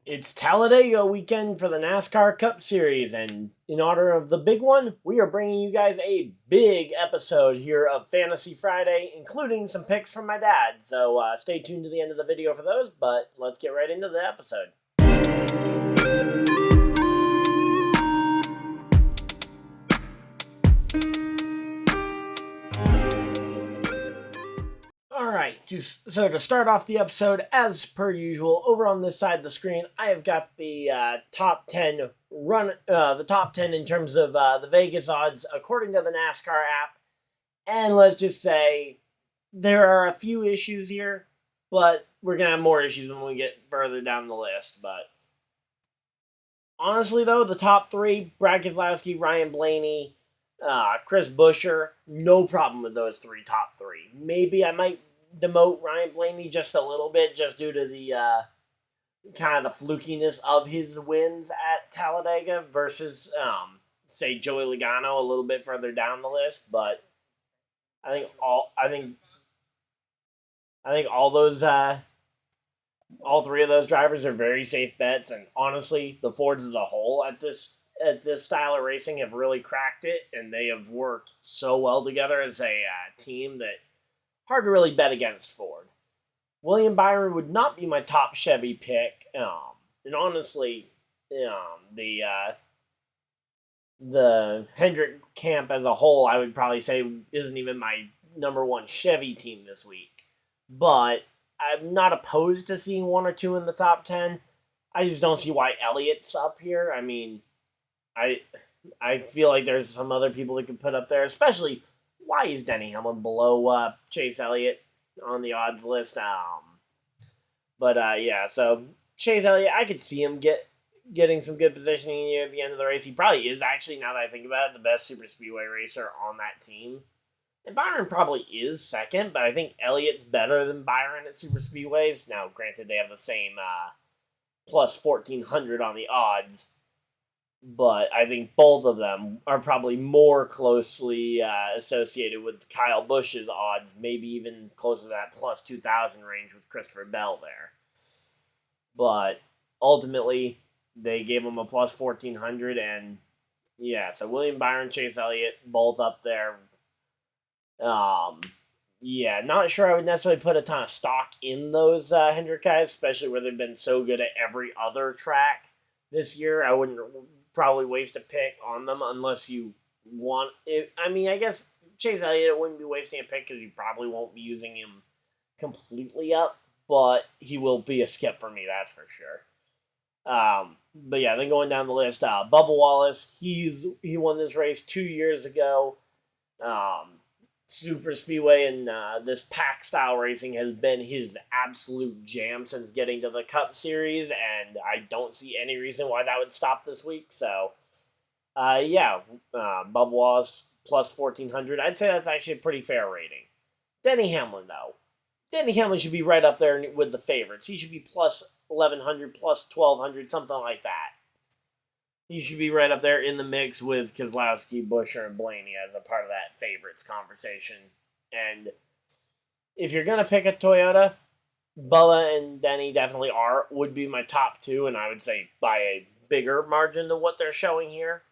It's Talladega weekend for the NASCAR Cup Series, and in honor of the big one, we are bringing you guys a big episode here of Fantasy Friday, including some picks from my dad. So stay tuned to the end of the video for those, but let's get right into the episode. Alright, so to start off the episode, as per usual, over on this side of the screen, I have got the top 10 the top 10 in terms of the Vegas odds according to the NASCAR app. And let's just say there are a few issues here, but we're going to have more issues when we get further down the list. But honestly, though, the top three, Brad Keselowski, Ryan Blaney, Chris Buescher, no problem with those top three. Maybe I might demote Ryan Blaney just a little bit, just due to the kind of the flukiness of his wins at Talladega versus, say, Joey Logano a little bit further down the list. But I think all those all three of those drivers are very safe bets, and honestly, the Fords as a whole at this style of racing have really cracked it, and they have worked so well together as a team that hard to really bet against Ford. William Byron would not be my top Chevy pick, and honestly, the Hendrick camp as a whole, I would probably say isn't even my number one Chevy team this week. But I'm not opposed to seeing one or two in the top 10. I just don't see why Elliott's up here. I mean, I feel like there's some other people that could put up there, especially why is Denny Hamlin below Chase Elliott on the odds list? Yeah, so Chase Elliott, I could see him getting some good positioning here at the end of the race. He probably is actually, now that I think about it, the best super speedway racer on that team. And Byron probably is second, but I think Elliott's better than Byron at super speedways. Now, granted, they have the same plus 1,400 on the odds, but I think both of them are probably more closely associated with Kyle Busch's odds, maybe even closer to that plus 2,000 range with Christopher Bell there. But ultimately, they gave him a plus 1,400, and yeah, so William Byron, Chase Elliott, both up there. Yeah, not sure I would necessarily put a ton of stock in those Hendrick guys, especially where they've been so good at every other track this year. I wouldn't probably waste a pick on them unless you want it. I mean, I guess Chase Elliott wouldn't be wasting a pick because you probably won't be using him completely up, but he will be a skip for me, that's for sure. But yeah, then going down the list, Bubba Wallace, he won this race 2 years ago. Super Speedway and this pack style racing has been his absolute jam since getting to the Cup Series, and I don't see any reason why that would stop this week. So, Bubba Wallace plus 1,400. I'd say that's actually a pretty fair rating. Denny Hamlin, though. Denny Hamlin should be right up there with the favorites. He should be plus 1,100, plus 1,200, something like that. He should be right up there in the mix with Keselowski, Buescher, and Blaney as a part of that favorites conversation. And if you're going to pick a Toyota, Bubba and Denny definitely would be my top two, and I would say by a bigger margin than what they're showing here.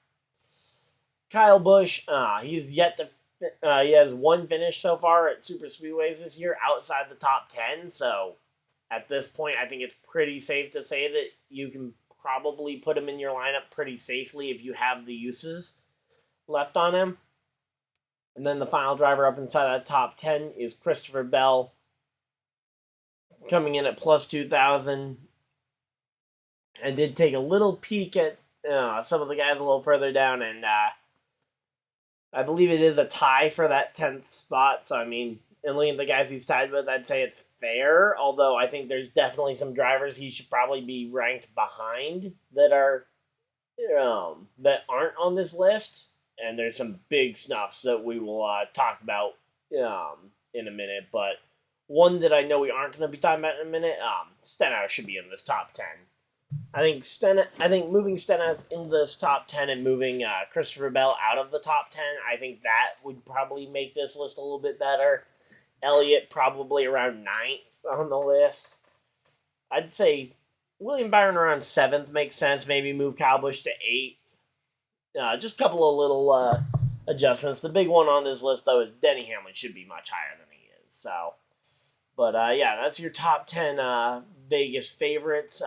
Kyle Busch, he's yet to he has one finish so far at super speedways this year outside the top 10, so at this point I think it's pretty safe to say that you can probably put him in your lineup pretty safely if you have the uses left on him. And then the final driver up inside that top 10 is Christopher Bell, coming in at plus 2,000. I did take a little peek at some of the guys a little further down, and I believe it is a tie for that 10th spot. So, I mean, and looking at the guys he's tied with, I'd say it's fair. Although I think there's definitely some drivers he should probably be ranked behind that aren't on this list. And there's some big snuffs that we will talk about in a minute. But one that I know we aren't going to be talking about in a minute, Stenhouse should be in this top 10. I think moving Stenhouse into this top 10 and moving Christopher Bell out of the top 10, I think that would probably make this list a little bit better. Elliott probably around 9th on the list. I'd say William Byron around 7th makes sense. Maybe move Kyle Busch to 8th. Just a couple of little adjustments. The big one on this list, though, is Denny Hamlin should be much higher than he is. So, but yeah, that's your top 10 Vegas favorites.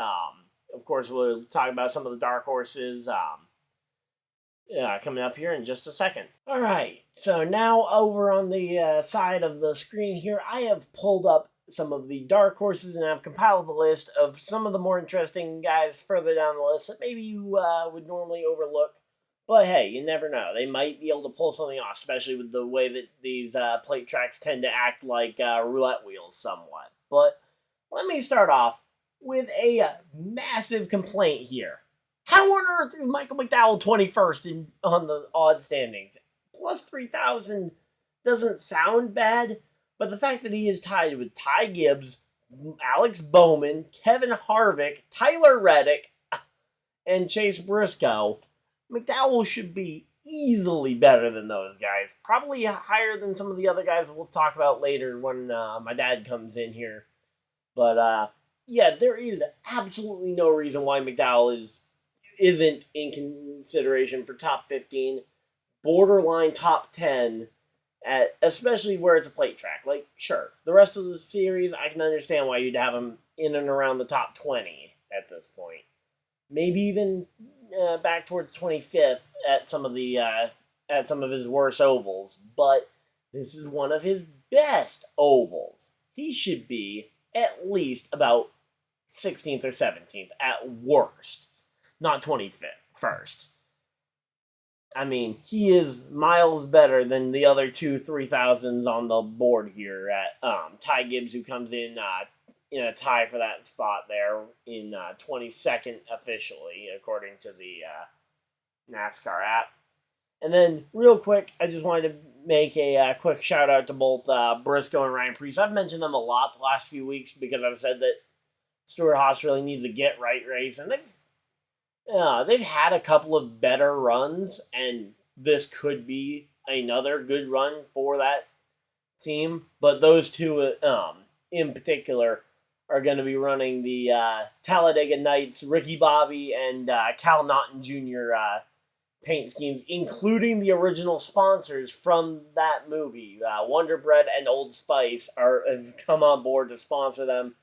Of course, we'll talk about some of the dark horses coming up here in just a second. All right, so now over on the side of the screen here, I have pulled up some of the dark horses, and I've compiled the list of some of the more interesting guys further down the list that maybe you would normally overlook. But hey, you never know. They might be able to pull something off, especially with the way that these plate tracks tend to act like roulette wheels somewhat. But let me start off with a massive complaint here. How on earth is Michael McDowell 21st on the odd standings? Plus 3,000 doesn't sound bad, but the fact that he is tied with Ty Gibbs, Alex Bowman, Kevin Harvick, Tyler Reddick, and Chase Briscoe, McDowell should be easily better than those guys. Probably higher than some of the other guys we'll talk about later when my dad comes in here. But yeah, there is absolutely no reason why McDowell isn't in consideration for top 15, borderline top 10, especially where it's a plate track. Like, sure, the rest of the series, I can understand why you'd have him in and around the top 20 at this point. Maybe even back towards 25th at some of his worst ovals, but this is one of his best ovals. He should be at least about 16th or 17th at worst, not 25th first. I mean, he is miles better than the other 3,000s on the board here at Ty Gibbs, who comes in a tie for that spot there in 22nd officially, according to the NASCAR app. And then, real quick, I just wanted to make a quick shout-out to both Briscoe and Ryan Preece. I've mentioned them a lot the last few weeks because I've said that Stewart-Haas really needs a get-right race, and they've had a couple of better runs, and this could be another good run for that team. But those two, in particular, are going to be running the Talladega Nights, Ricky Bobby and Cal Naughton Jr. Paint schemes, including the original sponsors from that movie. Wonder Bread and Old Spice have come on board to sponsor them,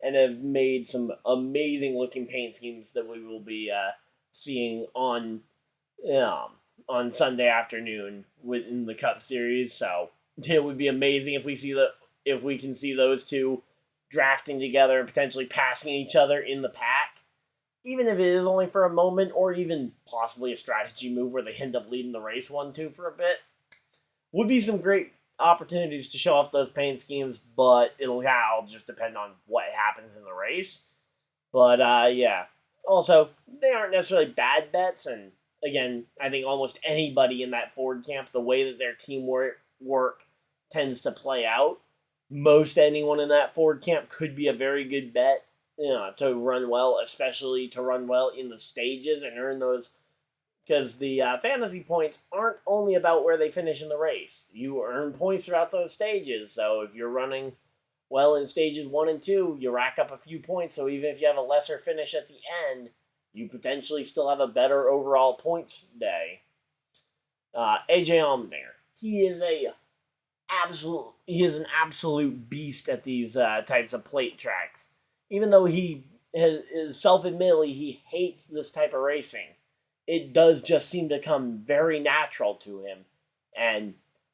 and have made some amazing-looking paint schemes that we will be seeing on Sunday afternoon within the Cup Series. So it would be amazing if we can see those two drafting together and potentially passing each other in the pack, even if it is only for a moment, or even possibly a strategy move where they end up leading the race 1-2 for a bit. Would be some great opportunities to show off those paint schemes, but it'll just depend on what happens in the race. But yeah, also, they aren't necessarily bad bets, and again, I think almost anybody in that Ford camp, the way that their teamwork tends to play out, most anyone in that Ford camp could be a very good bet to run well, especially to run well in the stages and earn those, because the fantasy points aren't only about where they finish in the race. You earn points throughout those stages, so if you're running well in stages 1 and 2, you rack up a few points, so even if you have a lesser finish at the end, you potentially still have a better overall points day. AJ Allmendinger, he is an absolute beast at these types of plate tracks. Even though he is self-admittedly he hates this type of racing, it does just seem to come very natural to him, and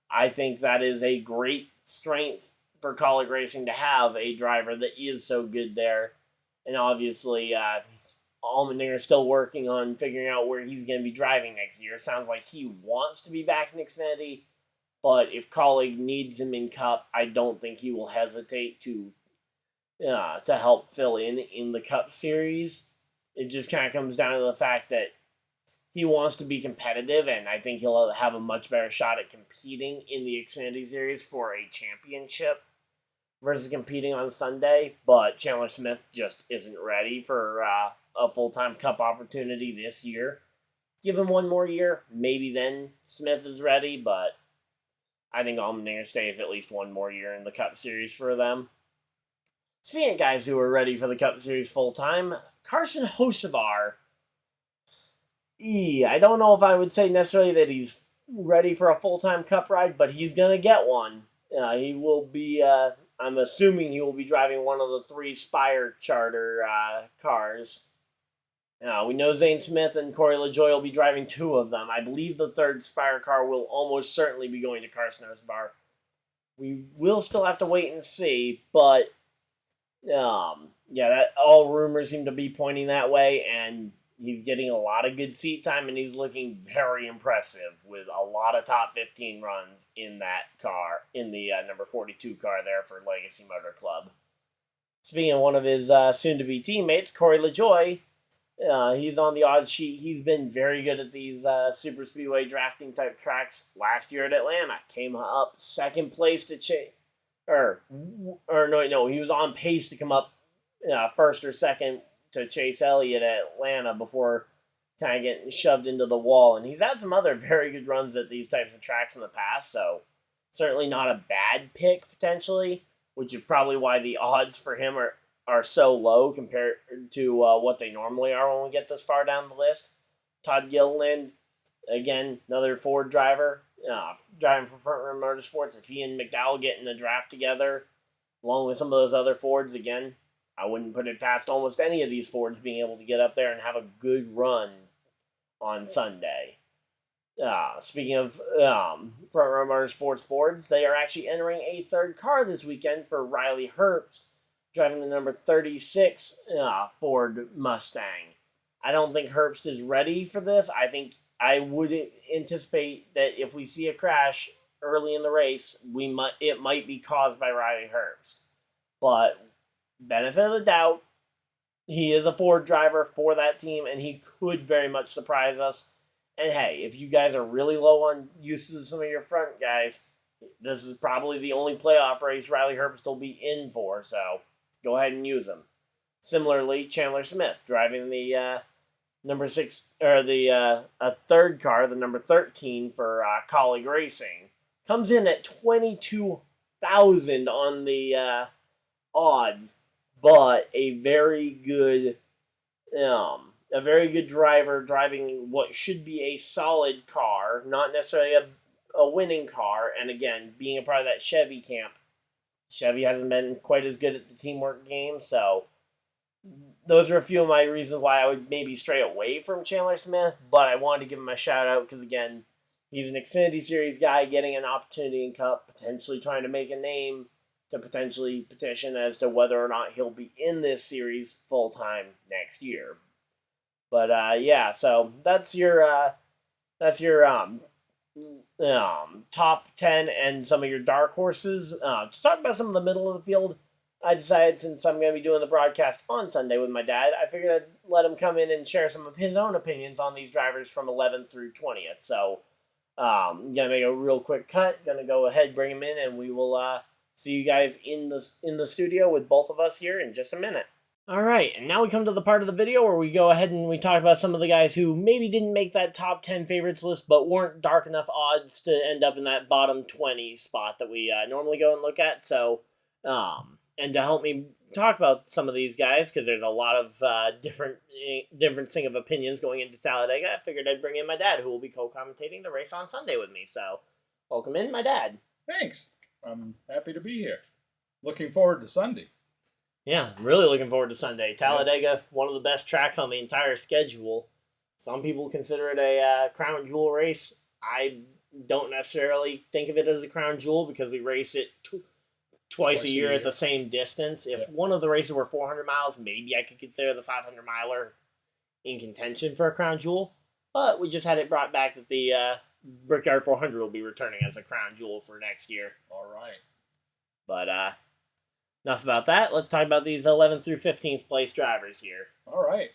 I think that is a great strength for Kaulig Racing to have a driver that is so good there. And obviously, Allmendinger is still working on figuring out where he's going to be driving next year. Sounds like he wants to be back in Xfinity, but if Kaulig needs him in Cup, I don't think he will hesitate to help fill in the Cup Series. It just kind of comes down to the fact that he wants to be competitive, and I think he'll have a much better shot at competing in the Xfinity Series for a championship versus competing on Sunday. But Chandler Smith just isn't ready for a full-time Cup opportunity this year. Give him one more year, maybe then Smith is ready, but I think Allmendinger stays at least one more year in the Cup Series for them. Speaking of guys who are ready for the Cup Series full-time, Carson Hocevar. I don't know if I would say necessarily that he's ready for a full-time Cup ride, but he's going to get one. He will be, I'm assuming he will be driving one of the 3 Spire Charter cars. We know Zane Smith and Corey LaJoie will be driving 2 of them. I believe the 3rd Spire car will almost certainly be going to Carson Hocevar. We will still have to wait and see, but yeah, that all rumors seem to be pointing that way, and he's getting a lot of good seat time, and he's looking very impressive with a lot of top 15 runs in that car, in the number 42 car there for Legacy Motor Club. Speaking of one of his soon-to-be teammates, Corey LaJoie, he's on the odds sheet. He's been very good at these super speedway drafting type tracks. Last year at Atlanta, came up 2nd place to chase, no, he was on pace to come up 1st or 2nd to Chase Elliott at Atlanta before kind of getting shoved into the wall. And he's had some other very good runs at these types of tracks in the past, so certainly not a bad pick potentially, which is probably why the odds for him are so low compared to what they normally are when we get this far down the list. Todd Gilliland, again, another Ford driver, driving for Front Row Motorsports. If he and McDowell get in a draft together, along with some of those other Fords, again, I wouldn't put it past almost any of these Fords being able to get up there and have a good run on Sunday. Speaking of Front Row Motorsports Fords, they are actually entering a 3rd car this weekend for Riley Herbst, driving the number 36 Ford Mustang. I don't think Herbst is ready for this. I think I would anticipate that if we see a crash early in the race, it might be caused by Riley Herbst. But benefit of the doubt, he is a Ford driver for that team, and he could very much surprise us. And hey, if you guys are really low on uses of some of your front guys, this is probably the only playoff race Riley Herbst will be in for, so go ahead and use him. Similarly, Chandler Smith driving the number 6, or a 3rd car, the number 13 for Colleague Racing, comes in at 22,000 on the odds, but a very good driver driving what should be a solid car, not necessarily a winning car, and again, being a part of that Chevy camp. Chevy hasn't been quite as good at the teamwork game, so those are a few of my reasons why I would maybe stray away from Chandler Smith, but I wanted to give him a shout out because, again, he's an Xfinity Series guy getting an opportunity in Cup, potentially trying to make a name to potentially petition as to whether or not he'll be in this series full-time next year. But, yeah, so that's your top 10 and some of your dark horses. To talk about some of the middle of the field, I decided, since I'm going to be doing the broadcast on Sunday with my dad, I figured I'd let him come in and share some of his own opinions on these drivers from 11th through 20th. So, I'm going to make a real quick cut. Going to go ahead, bring him in, and we will see you guys in the studio with both of us here in just a minute. All right, and now we come to the part of the video where we go ahead and we talk about some of the guys who maybe didn't make that top 10 favorites list, but weren't dark enough odds to end up in that bottom 20 spot that we normally go and look at. So, and to help me talk about some of these guys, because there's a lot of differencing of opinions going into Talladega, I figured I'd bring in my dad, who will be co-commentating the race on Sunday with me. So, welcome in, my dad. Thanks. I'm happy to be here. Looking forward to Sunday. Yeah, I'm really looking forward to Sunday. Talladega, one of the best tracks on the entire schedule. Some people consider it a crown jewel race. I don't necessarily think of it as a crown jewel because we race it twice a year at the same distance. If one of the races were 400 miles, maybe I could consider the 500-miler in contention for a crown jewel. But we just had it brought back that the Brickyard 400 will be returning as a crown jewel for next year. All right. But, enough about that. Let's talk about these 11th through 15th place drivers here. All right.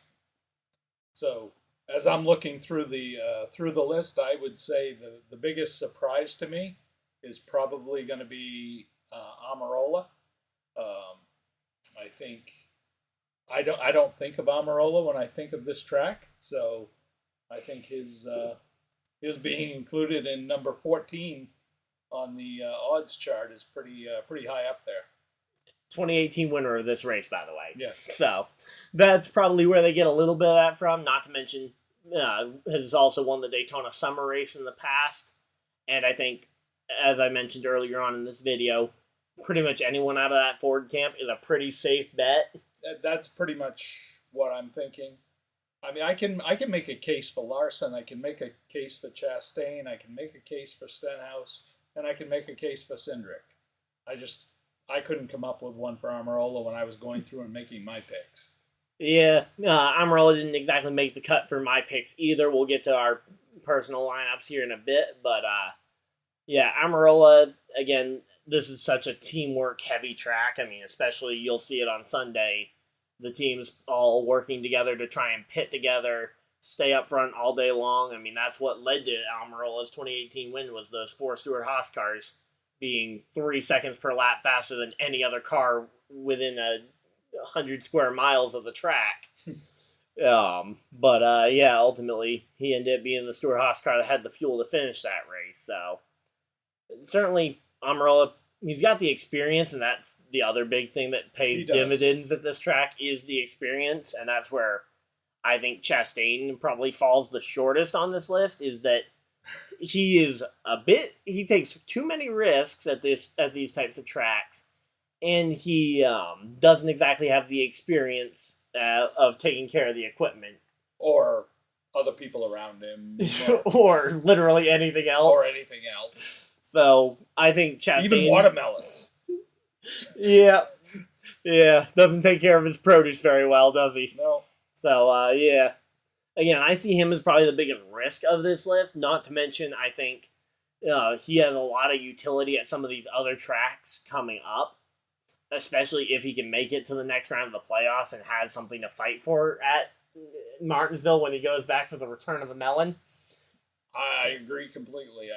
So, as I'm looking through the list, I would say the biggest surprise to me is probably going to be Amarola. I don't think of Amarola when I think of this track, so I think his being included in number 14 on the odds chart is pretty high up there. 2018 winner of this race, by the way. Yeah. So that's probably where they get a little bit of that from. Not to mention, has also won the Daytona Summer Race in the past. And I think, as I mentioned earlier on in this video, pretty much anyone out of that Ford camp is a pretty safe bet. That's pretty much what I'm thinking. I mean, I can make a case for Larson. I can make a case for Chastain. I can make a case for Stenhouse. And I can make a case for Cindric. I couldn't come up with one for Almirola when I was going through and making my picks. Yeah, Almirola didn't exactly make the cut for my picks either. We'll get to our personal lineups here in a bit. But, yeah, Almirola, again, this is such a teamwork-heavy track. I mean, especially you'll see it on Sunday. The teams all working together to try and pit together, stay up front all day long. I mean, that's what led to Almirola's 2018 win, was those 4 Stewart-Haas cars being 3 seconds per lap faster than any other car within 100 square miles of the track. But yeah, ultimately, he ended up being the Stewart-Haas car that had the fuel to finish that race. So, certainly, Almirola, he's got the experience, and that's the other big thing that pays dividends at this track is the experience, and that's where I think Chastain probably falls the shortest on this list, is that he takes too many risks at these types of tracks, and he doesn't exactly have the experience of taking care of the equipment. Or other people around him. Or literally anything else. So, I think Chastain... Even watermelons. Yeah. Doesn't take care of his produce very well, does he? No. So, yeah. Again, I see him as probably the biggest risk of this list. Not to mention, I think he has a lot of utility at some of these other tracks coming up. Especially if he can make it to the next round of the playoffs and has something to fight for at Martinsville when he goes back for the return of the melon. I agree completely.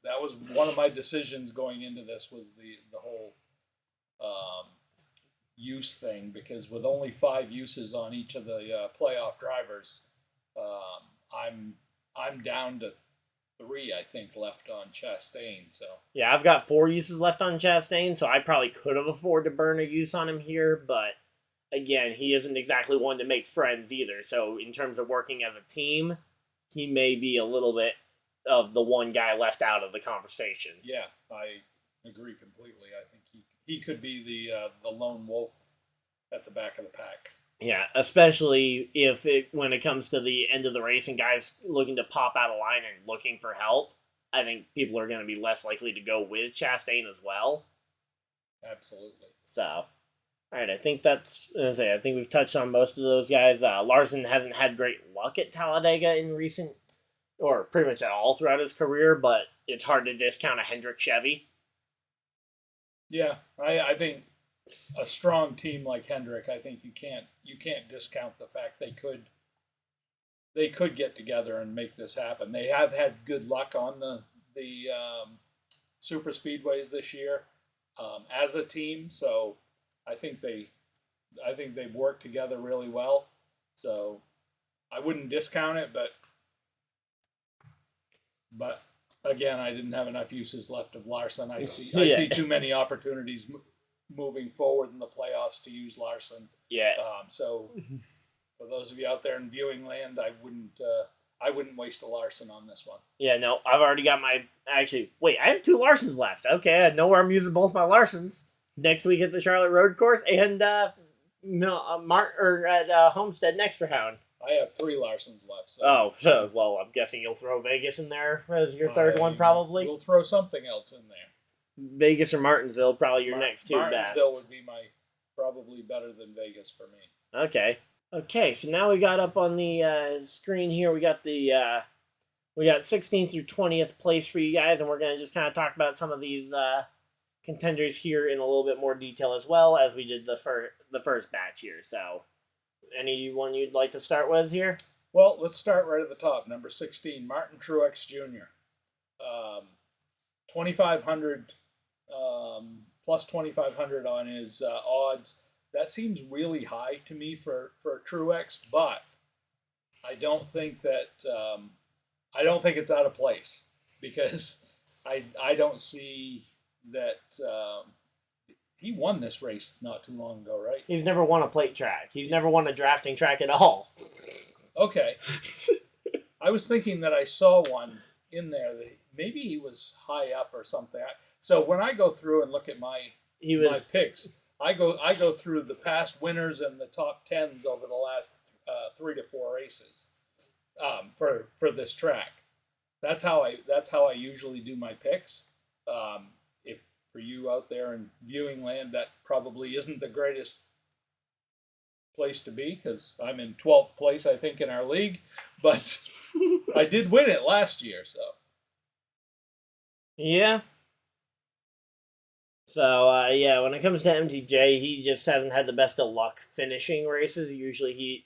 That was one of my decisions going into this, was the whole use thing, because with only 5 uses on each of the playoff drivers, I'm down to 3, I think, left on Chastain. So yeah, I've got 4 uses left on Chastain, so I probably could have afforded to burn a use on him here, but again, he isn't exactly one to make friends either. So in terms of working as a team, he may be a little bit of the one guy left out of the conversation. Yeah, I agree completely. I think he could be the lone wolf at the back of the pack. Yeah, especially when it comes to the end of the race and guys looking to pop out of line and looking for help, I think people are going to be less likely to go with Chastain as well. Absolutely. So, all right, I think we've touched on most of those guys. Larson hasn't had great luck at Talladega in recent, or pretty much at all throughout his career, but it's hard to discount a Hendrick Chevy. Yeah, I think a strong team like Hendrick, I think you can't discount the fact they could get together and make this happen. They have had good luck on the super speedways this year as a team, so I think they've worked together really well. So I wouldn't discount it, but again, I didn't have enough uses left of Larson. I see too many opportunities moving forward in the playoffs to use Larson. Yeah. So for those of you out there in viewing land, I wouldn't waste a Larson on this one. Yeah, no, I've already got I have 2 Larsons left. Okay, I know where I'm using both my Larsons. Next week at the Charlotte Road Course and at Homestead next round. I have 3 Larsons left. So. Well, I'm guessing you'll throw Vegas in there as your third one, probably. We'll throw something else in there. Vegas or Martinsville, probably your next 2 best. Martinsville would be probably better than Vegas for me. Okay. So now we got up on the screen here. We got 16th through 20th place for you guys, and we're gonna just kind of talk about some of these contenders here in a little bit more detail as well as we did the first batch here. So, anyone you'd like to start with here? Well, let's start right at the top. Number 16, Martin Truex Jr. 2,500 plus 2,500 on his odds. That seems really high to me for Truex, but I don't think it's out of place, because I don't see that he won this race not too long ago, right? He's never won a plate track. He's never won a drafting track at all. Okay. I was thinking that I saw one in there that maybe he was high up or something. So when I go through and look at my picks, I go through the past winners and the top tens over the last 3 to 4 races for this track. That's how I usually do my picks. If for you out there in viewing land, that probably isn't the greatest place to be because I'm in 12th place, I think, in our league. But I did win it last year, so. Yeah. So, when it comes to MTJ, he just hasn't had the best of luck finishing races. Usually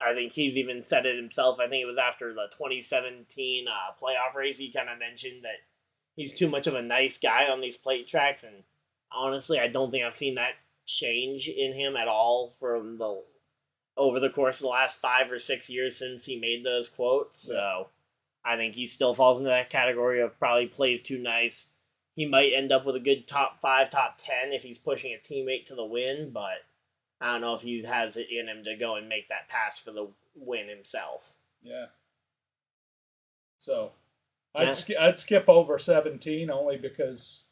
I think he's even said it himself. I think it was after the 2017 playoff race, he kind of mentioned that he's too much of a nice guy on these plate tracks, and honestly, I don't think I've seen that change in him at all from over the course of the last 5 or 6 years since he made those quotes. So I think he still falls into that category of probably plays too nice. He might end up with a good top 5, top 10 if he's pushing a teammate to the win, but I don't know if he has it in him to go and make that pass for the win himself. Yeah. So I'd skip over 17 only because...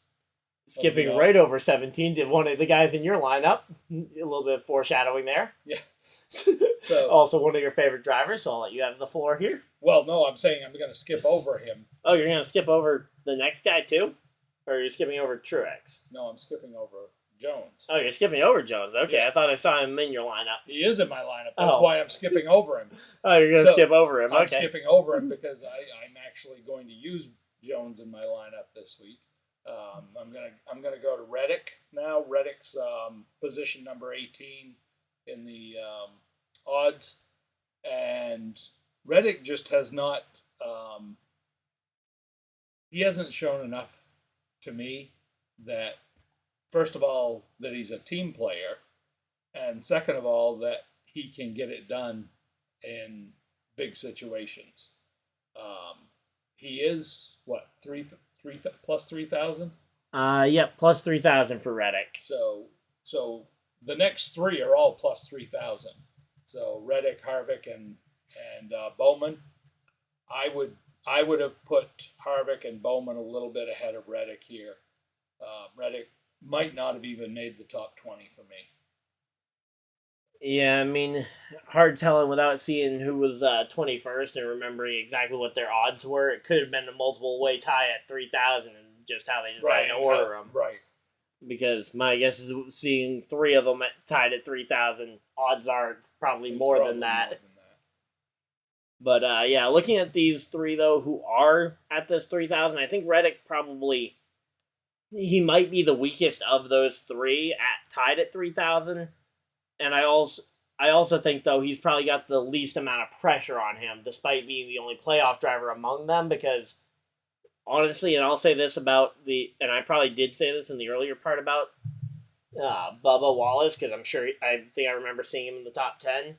Skipping right over 17 to one of the guys in your lineup. A little bit of foreshadowing there. Yeah. So, also one of your favorite drivers, so I'll let you have the floor here. Well, no, I'm saying I'm going to skip over him. Oh, you're going to skip over the next guy too? Or you're skipping over Truex? No, I'm skipping over Jones. Oh, you're skipping over Jones. Okay, Yeah. I thought I saw him in your lineup. He is in my lineup. That's why I'm skipping over him. Oh, you're going to skip over him. I'm Okay. skipping over him because I'm actually going to use Jones in my lineup this week. I'm gonna go to Reddick now. Reddick's position number 18 in the odds, and Reddick just has not. He hasn't shown enough to me that, first of all, that he's a team player, and second of all, that he can get it done in big situations. He is what plus 3,000. Plus 3,000 for Reddick. So the next 3 are all plus 3,000. So Reddick, Harvick, and Bowman. I would have put Harvick and Bowman a little bit ahead of Reddick here. Reddick might not have even made the top 20 for me. Yeah, I mean, hard telling without seeing who was 21st and remembering exactly what their odds were. It could have been a multiple-way tie at 3,000 and just how they decided to order them. Right. Because my guess is seeing 3 of them tied at 3,000, odds are probably more than that. But, looking at these 3, though, who are at this 3,000, I think Reddick probably... He might be the weakest of those 3 tied at 3,000. And I also think, though, he's probably got the least amount of pressure on him, despite being the only playoff driver among them, because, honestly, and I'll say this about and I probably did say this in the earlier part about Bubba Wallace, because I think I remember seeing him in the top 10.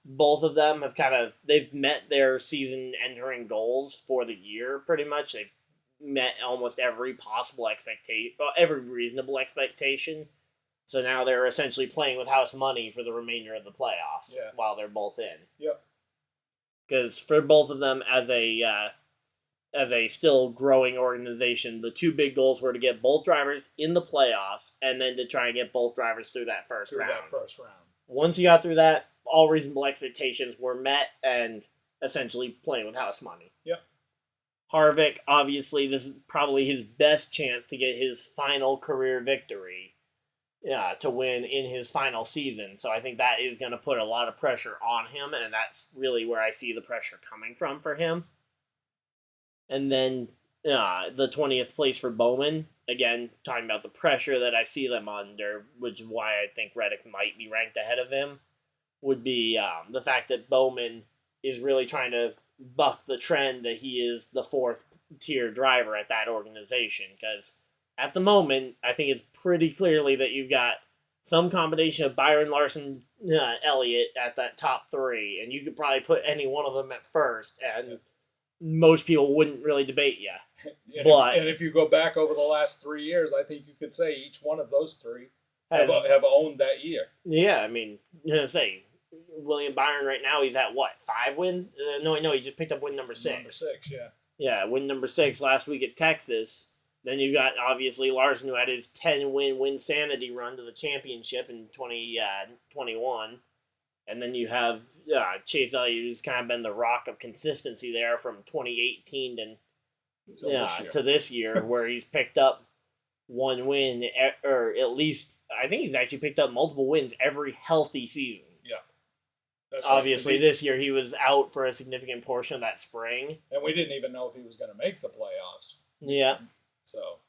Both of them have they've met their season-entering goals for the year, pretty much. They've met almost every possible expectation, every reasonable expectation. So now they're essentially playing with house money for the remainder of the playoffs while they're both in. Yep. Because for both of them, as a still growing organization, the 2 big goals were to get both drivers in the playoffs and then to try and get both drivers through that first round. Once you got through that, all reasonable expectations were met and essentially playing with house money. Yep. Harvick, obviously, this is probably his best chance to get his final career victory. To win in his final season. So I think that is going to put a lot of pressure on him, and that's really where I see the pressure coming from for him. And then the 20th place for Bowman, again, talking about the pressure that I see them under, which is why I think Reddick might be ranked ahead of him, would be the fact that Bowman is really trying to buck the trend that he is the 4th-tier driver at that organization, because at the moment, I think it's pretty clearly that you've got some combination of Byron, Larson, Elliott at that top 3, and you could probably put any one of them at first, and most people wouldn't really debate you. And if you go back over the last 3 years, I think you could say each one of those three have owned that year. Yeah, I mean, William Byron right now, he's at what, 5 wins? No, he just picked up win number 6. Number 6, yeah. Yeah, win number 6 last week at Texas. Then you got, obviously, Larson, who had his 10-win Sanity run to the championship in 2021. And then you have Chase Elliott, who's kind of been the rock of consistency there from 2018 to this year, where he's picked up 1 win, or at least, I think he's actually picked up multiple wins every healthy season. Yeah. That's obviously, this year he was out for a significant portion of that spring. And we didn't even know if he was going to make the playoffs. Yeah. So.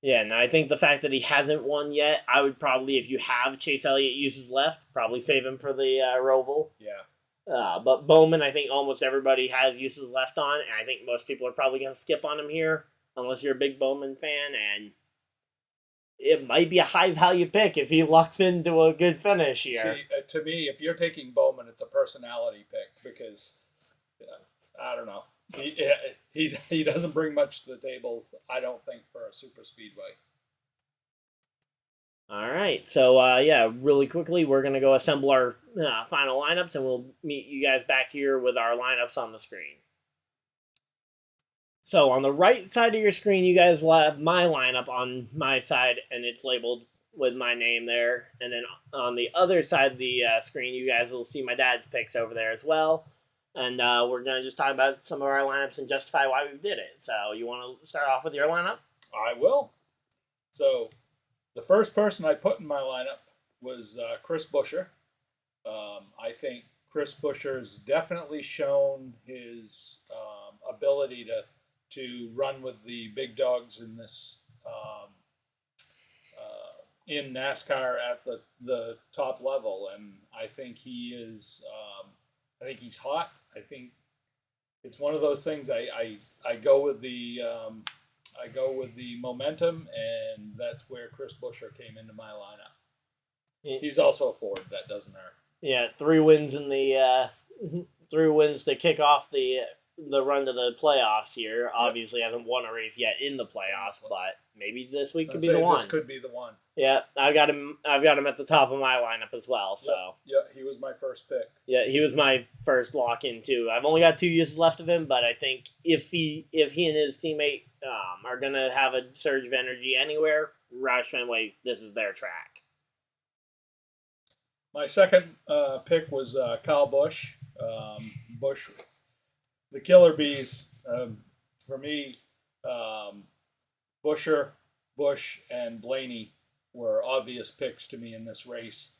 Yeah, and I think the fact that he hasn't won yet, I would probably, if you have Chase Elliott uses left, probably save him for the Roval. Yeah. But Bowman, I think almost everybody has uses left on, and I think most people are probably going to skip on him here, unless you're a big Bowman fan, and it might be a high-value pick if he lucks into a good finish here. See, to me, if you're taking Bowman, it's a personality pick, because, I don't know. He doesn't bring much to the table, I don't think, for a super speedway. All right, so really quickly, we're going to go assemble our final lineups, and we'll meet you guys back here with our lineups on the screen. So on the right side of your screen, you guys will have my lineup on my side, and it's labeled with my name there. And then on the other side of the screen, you guys will see my dad's picks over there as well. And we're going to just talk about some of our lineups and justify why we did it. So you want to start off with your lineup? I will. So the first person I put in my lineup was Chris Buescher. I think Chris Buescher's definitely shown his ability to run with the big dogs in this in NASCAR at the top level, and I think he is. I think he's hot. I think it's one of those things. I go with the momentum, and that's where Chris Buescher came into my lineup. He's also a Ford. That doesn't hurt. Yeah, 3 wins in the 3 wins to kick off the run to the playoffs here. Obviously, hasn't won a race yet in the playoffs, but maybe this week could be the one. This could be the one. Yeah, I've got him at the top of my lineup as well. So yeah, he was my first pick. Yeah, he was my first lock in too. I've only got 2 uses left of him, but I think if he and his teammate are gonna have a surge of energy anywhere, Roush Fenway, this is their track. My second pick was Kyle Busch. Busch, the Killer Bees, for me, Buescher, Busch, and Blaney were obvious picks to me in this race.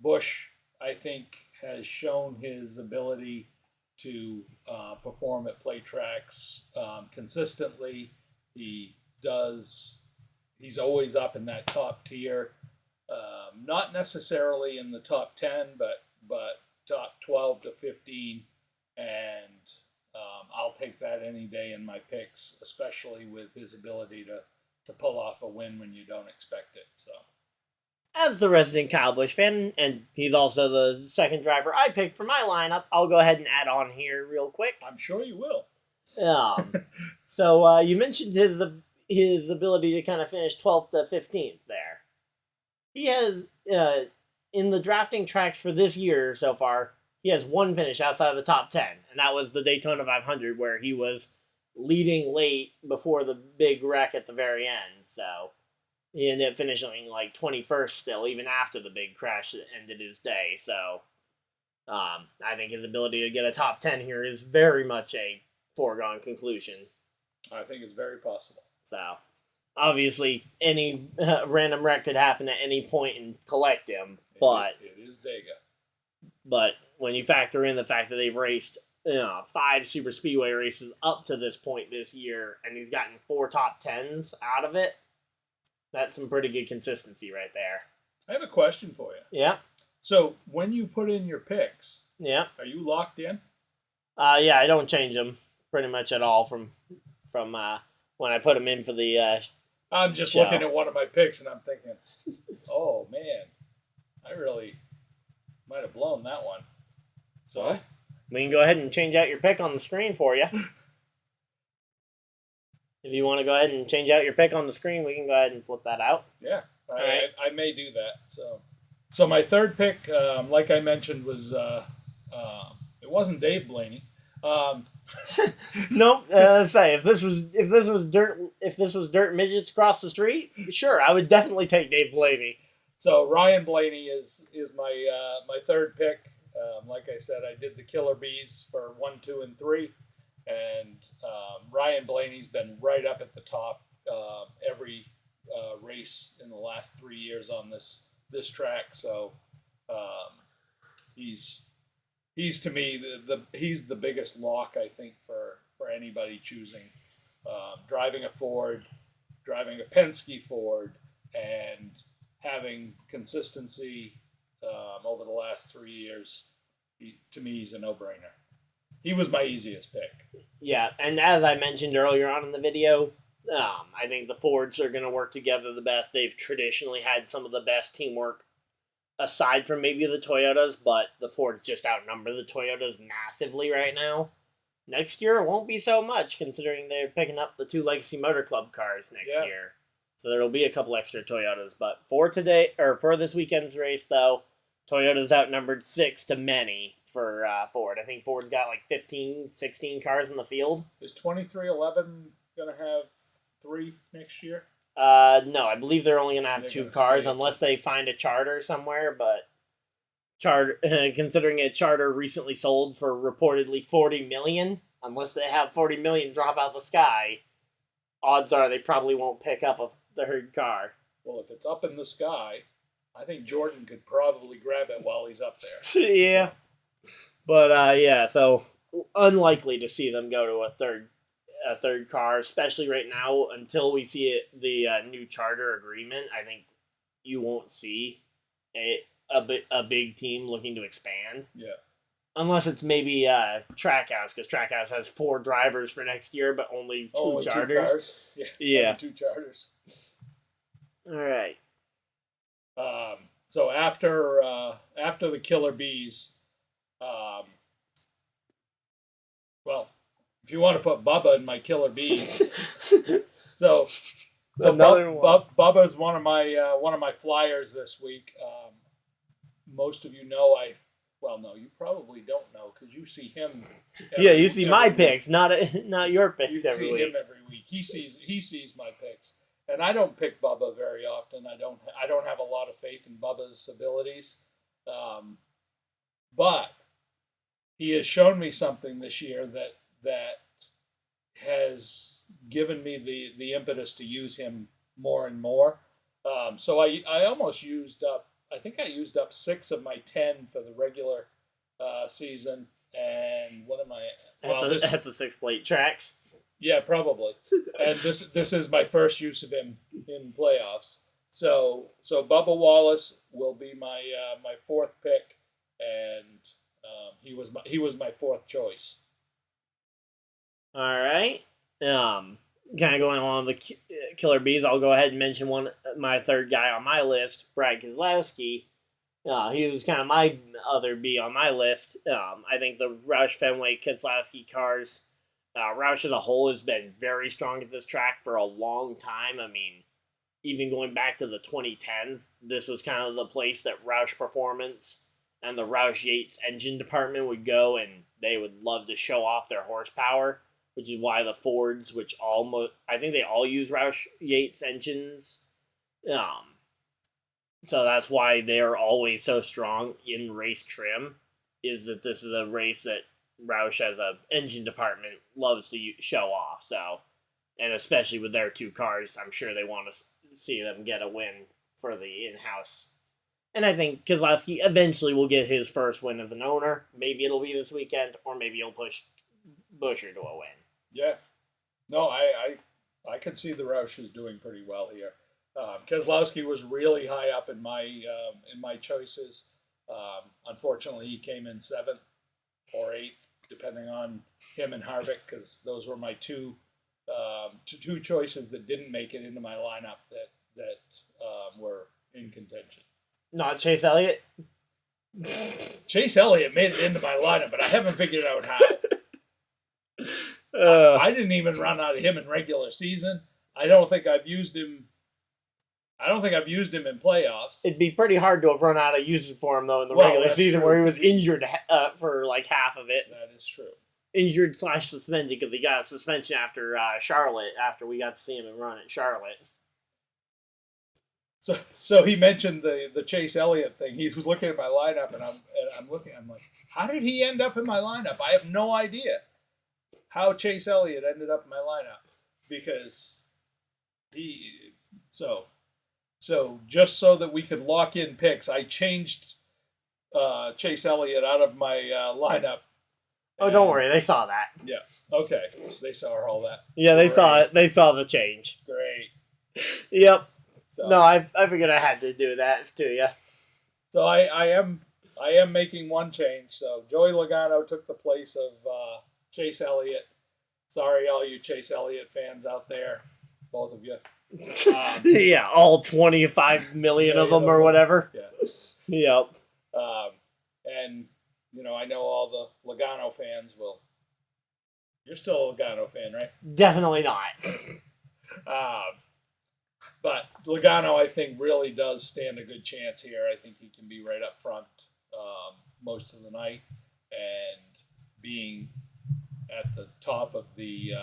Busch, I think, has shown his ability to perform at play tracks consistently. He's always up in that top tier. Not necessarily in the top 10, but top 12 to 15, and I'll take that any day in my picks, especially with his ability to pull off a win when you don't expect it. So, as the resident Kyle Busch fan, and he's also the second driver I picked for my lineup, I'll go ahead and add on here real quick. I'm sure you will. So you mentioned his ability to kind of finish 12th to 15th there. He has, in the drafting tracks for this year so far, he has 1 finish outside of the top 10, and that was the Daytona 500, where he was leading late before the big wreck at the very end. So he ended up finishing like 21st still, even after the big crash that ended his day. So I think his ability to get a top 10 here is very much a foregone conclusion. I think it's very possible. So obviously, any random wreck could happen at any point and collect him, but it is Dega. But when you factor in the fact that they've raced 5 super speedway races up to this point this year, and he's gotten 4 top 10s out of it, that's some pretty good consistency right there. I have a question for you. Yeah. So when you put in your picks, yeah, are you locked in? Yeah, I don't change them pretty much at all from when I put them in for the. I'm just looking at one of my picks and I'm thinking, oh man, I really might have blown that one. So we can go ahead and change out your pick on the screen for you. If you want to go ahead and change out your pick on the screen, we can go ahead and flip that out. Yeah, right. I may do that. So my third pick, like I mentioned, was it wasn't Dave Blaney. Nope. Say if this was dirt midgets across the street, sure, I would definitely take Dave Blaney. So Ryan Blaney is my my third pick. Like I said, I did the Killer Bees for 1, 2, and 3, and Ryan Blaney's been right up at the top every race in the last 3 years on this track. So he's to me he's the biggest lock, I think, for anybody choosing driving a Ford, driving a Penske Ford, and having consistency over the last 3 years. To me, he's a no-brainer. He was my easiest pick. Yeah, and as I mentioned earlier on in the video, I think the Fords are going to work together the best. They've traditionally had some of the best teamwork, aside from maybe the Toyotas, but the Fords just outnumber the Toyotas massively right now. Next year, it won't be so much, considering they're picking up the 2 Legacy Motor Club cars next year. So there'll be a couple extra Toyotas. But for this weekend's race, though, Toyota's outnumbered 6 to many for Ford. I think Ford's got like 15, 16 cars in the field. Is 2311 going to have 3 next year? No, I believe they're only going to have 2 cars unless they find a charter somewhere. But considering a charter recently sold for reportedly $40 million, unless they have $40 million drop out the sky, odds are they probably won't pick up a third car. Well, if it's up in the sky, I think Jordan could probably grab it while he's up there. Yeah. But, yeah, so unlikely to see them go to a third car, especially right now, until we see the new charter agreement. I think you won't see a big team looking to expand. Yeah. Unless it's maybe Trackhouse, because Trackhouse has 4 drivers for next year, but only 2 charters. 2 cars. Yeah. 2 charters. All right. So after the Killer Bees, well, if you want to put Bubba in my Killer Bees, so Bubba's one of my flyers this week. Most of you know no, you probably don't know because you see him. You see my picks, not your picks every week. You see him every week. He sees my picks. And I don't pick Bubba very often. I don't have a lot of faith in Bubba's abilities, but he has shown me something this year that has given me the impetus to use him more and more. So I almost used up. I think I used up 6 of my 10 for the regular season, and what am I? At the 6 plate tracks. Yeah, probably. And this is my first use of him in playoffs. So Bubba Wallace will be my my 4th pick, and he was my 4th choice. All right. Kind of going along the Killer Bees, I'll go ahead and mention my 3rd guy on my list, Brad Keselowski. He was kind of my other B on my list. I think the Roush Fenway Keselowski cars. Roush as a whole has been very strong at this track for a long time. I mean, even going back to the 2010s, this was kind of the place that Roush Performance and the Roush Yates engine department would go, and they would love to show off their horsepower, which is why the Fords, which I think they all use Roush Yates engines. So that's why they're always so strong in race trim, is that this is a race that Roush as a engine department loves to show off. So, and especially with their 2 cars, I'm sure they want to see them get a win for the in-house. And I think Keselowski eventually will get his first win as an owner. Maybe it'll be this weekend, or maybe he'll push Buescher to a win. Yeah. No, I can see the Roush is doing pretty well here. Keselowski was really high up in my choices. Unfortunately, he came in 7th or 8th, depending on him and Harvick, because those were my two choices that didn't make it into my lineup that were in contention. Not Chase Elliott? Chase Elliott made it into my lineup, but I haven't figured out how. I didn't even run out of him in regular season. I don't think I've used him in playoffs. It'd be pretty hard to have run out of uses for him, though, in the regular season true. where he was injured for like half of it. That is true. Injured / suspended because he got a suspension after Charlotte, after we got to see him and run at Charlotte. So he mentioned the Chase Elliott thing. He was looking at my lineup, and I'm looking. I'm like, how did he end up in my lineup? I have no idea how Chase Elliott ended up in my lineup because so just so that we could lock in picks, I changed Chase Elliott out of my lineup. Oh, don't worry, they saw that. Yeah. Okay. They saw all that. Yeah, they saw it. They saw the change. Great. Yep. So, no, I figured I had to do that to you. So I am making one change. So Joey Logano took the place of Chase Elliott. Sorry, all you Chase Elliott fans out there, both of you. Yeah, all 25 million of them or whatever. Yeah. Yep. And I know all the Logano fans will. You're still a Logano fan, right? Definitely not. But Logano, I think, really does stand a good chance here. I think he can be right up front most of the night, and being at the top of the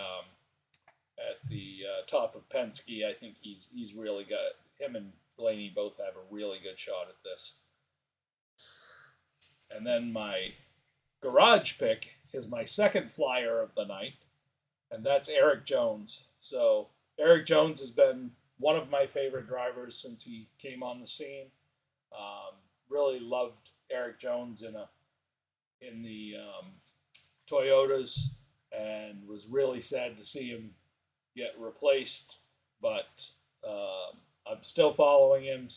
top of Penske, I think he's really got him and Blaney both have a really good shot at this. And then my garage pick is my second flyer of the night, and that's Eric Jones. So Eric Jones has been one of my favorite drivers since he came on the scene. Really loved Eric Jones in the Toyotas, and was really sad to see him get replaced. But I'm still following him. I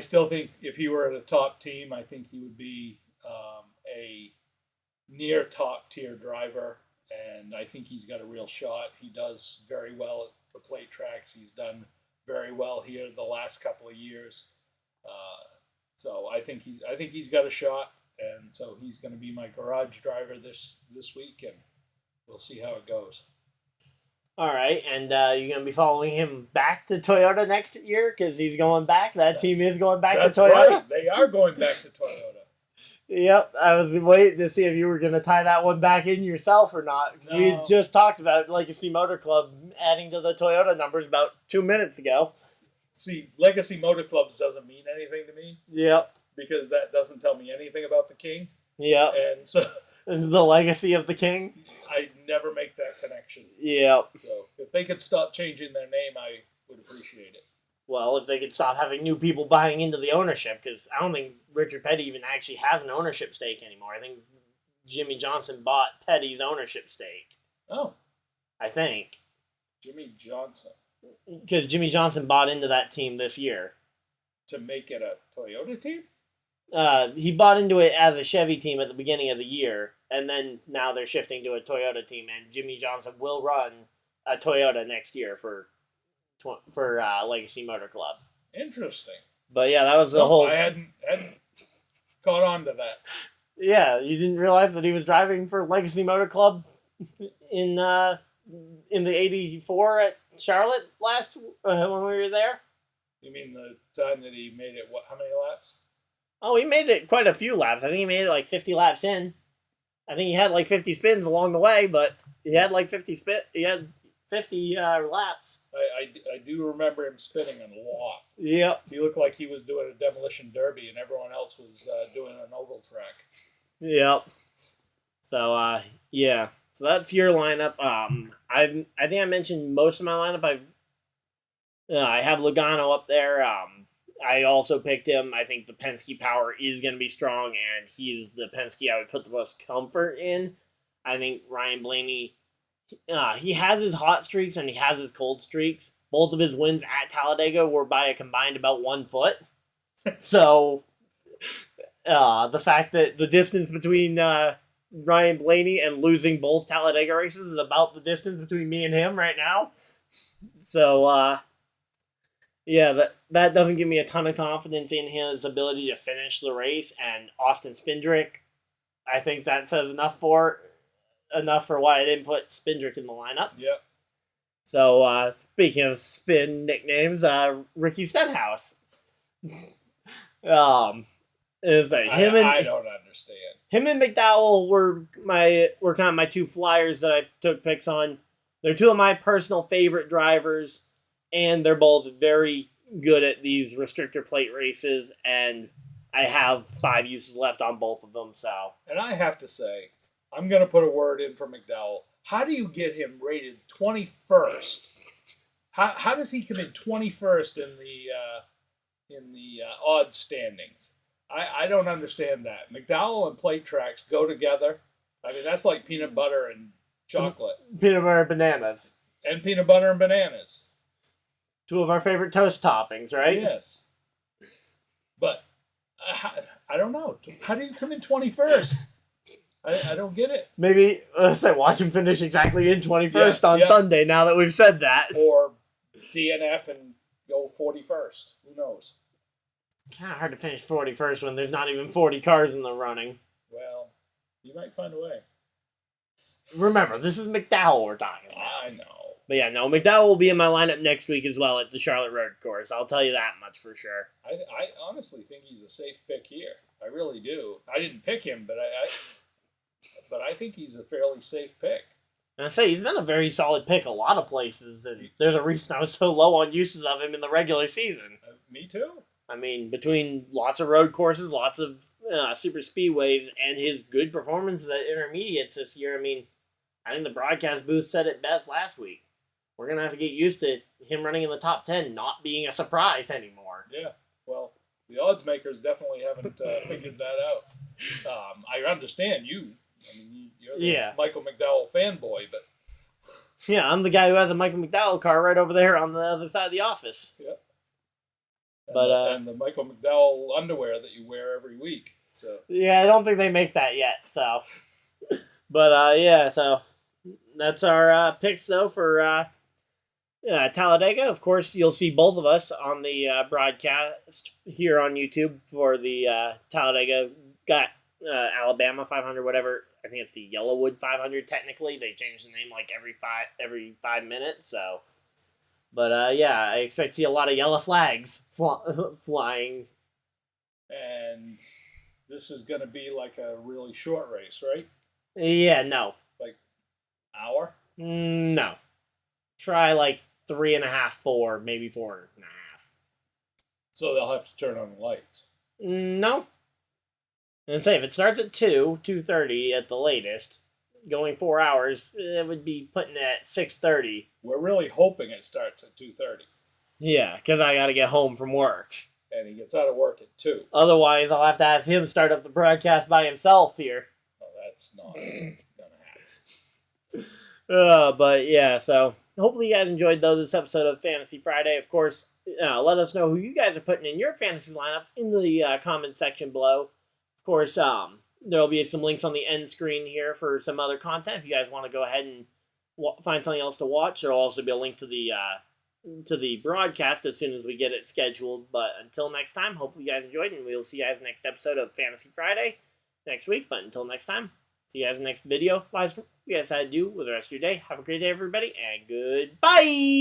still think if he were at a top team, I think he would be a near top tier driver, and I think he's got a real shot. He does very well at the plate tracks. He's done very well here the last couple of years. So I think he's got a shot, and so he's going to be my garage driver this week, and we'll see how it goes. All right, and you're going to be following him back to Toyota next year because he's going back. That team is going back to Toyota. That's right. They are going back to Toyota. Yep, I was waiting to see if you were going to tie that one back in yourself or not. No. We just talked about Legacy Motor Club adding to the Toyota numbers about 2 minutes ago. See, Legacy Motor Clubs doesn't mean anything to me. Yep. Because that doesn't tell me anything about the King. Yep. And so the legacy of the King. I never make that connection. Yep. So if they could stop changing their name, I would appreciate it. Well, if they could stop having new people buying into the ownership, because I don't think Richard Petty even actually has an ownership stake anymore. I think Jimmy Johnson bought Petty's ownership stake. Oh. I think. Jimmy Johnson. Because Jimmy Johnson bought into that team this year. To make it a Toyota team? He bought into it as a Chevy team at the beginning of the year, and then now they're shifting to a Toyota team, and Jimmy Johnson will run a Toyota next year for Legacy Motor Club. Interesting. But yeah, that was the whole. I hadn't caught on to that. Yeah, you didn't realize that he was driving for Legacy Motor Club in the '84 at Charlotte last when we were there. You mean the time that he made it? How many laps? Oh, he made it quite a few laps. I think he made it like 50 laps in. I think he had like 50 spins along the way, but he had like 50 laps. I do remember him spinning a lot. Yep. He looked like he was doing a demolition derby, and everyone else was doing an oval track. Yep. So yeah. So that's your lineup. I think I mentioned most of my lineup. I have Logano up there. I also picked him. I think the Penske power is going to be strong, and he's the Penske I would put the most comfort in. I think Ryan Blaney, he has his hot streaks and he has his cold streaks. Both of his wins at Talladega were by a combined about 1 foot. So the fact that the distance between Ryan Blaney and losing both Talladega races is about the distance between me and him right now. So, yeah, that doesn't give me a ton of confidence in his ability to finish the race. And Austin Spindrick, I think that says enough for enough for why I didn't put Spindrick in the lineup. Yep. So, speaking of spin nicknames, Ricky Stenhouse. Is like him and I don't understand. Him and McDowell were kind of my two flyers that I took picks on. They're two of my personal favorite drivers, and they're both very good at these restrictor plate races, and I have 5 uses left on both of them. So, and I have to say, I'm going to put a word in for McDowell. How do you get him rated 21st? How does he come in 21st in the odds standings? I don't understand that. McDowell and plate tracks go together. I mean, that's like peanut butter and chocolate. Peanut butter and bananas. And peanut butter and bananas. 2 of our favorite toast toppings, right? Yes. But I don't know. How do you come in 21st? I don't get it. Maybe watch him finish exactly in 21st on Sunday. Now that we've said that, or DNF and go 41st. Who knows? Kind of hard to finish 41st when there's not even 40 cars in the running. Well, you might find a way. Remember, this is McDowell we're talking about. I know. But yeah, no, McDowell will be in my lineup next week as well at the Charlotte Road Course. I'll tell you that much for sure. I honestly think he's a safe pick here. I really do. I didn't pick him, but I think he's a fairly safe pick. And I say he's been a very solid pick a lot of places, and there's a reason I was so low on uses of him in the regular season. Me too. I mean, between lots of road courses, lots of super speedways, and his good performances at intermediates this year, I mean, I think the broadcast booth said it best last week. We're going to have to get used to him running in the top 10 not being a surprise anymore. Yeah, well, the odds makers definitely haven't figured that out. I understand you. I mean, you're the Michael McDowell fanboy, but... Yeah, I'm the guy who has a Michael McDowell car right over there on the other side of the office. Yep. And the Michael McDowell underwear that you wear every week. So yeah, I don't think they make that yet. So, but yeah, so that's our picks though for Talladega. Of course, you'll see both of us on the broadcast here on YouTube for the Talladega Alabama 500, whatever. I think it's the Yellowwood 500. Technically, they change the name like every 5 minutes. So. But, yeah, I expect to see a lot of yellow flags flying. And this is going to be like a really short race, right? Yeah, no. Like, hour? No. Try like 3.5, 4, maybe 4.5. So they'll have to turn on the lights? No. And say, if it starts at 2:30 at the latest, going 4 hours, it would be putting it at 6:30. We're really hoping it starts at 2:30. Yeah, because I got to get home from work. And he gets out of work at 2. Otherwise, I'll have to have him start up the broadcast by himself here. Oh, that's not going to happen. But yeah, so hopefully you guys enjoyed this episode of Fantasy Friday. Of course, let us know who you guys are putting in your fantasy lineups in the comment section below. Of course, there'll be some links on the end screen here for some other content. If you guys want to go ahead and find something else to watch, there'll also be a link to the broadcast as soon as we get it scheduled. But until next time, hopefully you guys enjoyed, and we'll see you guys next episode of Fantasy Friday next week. But until next time, see you guys in the next video. You guys had to do with the rest of your day. Have a great day, everybody, and goodbye!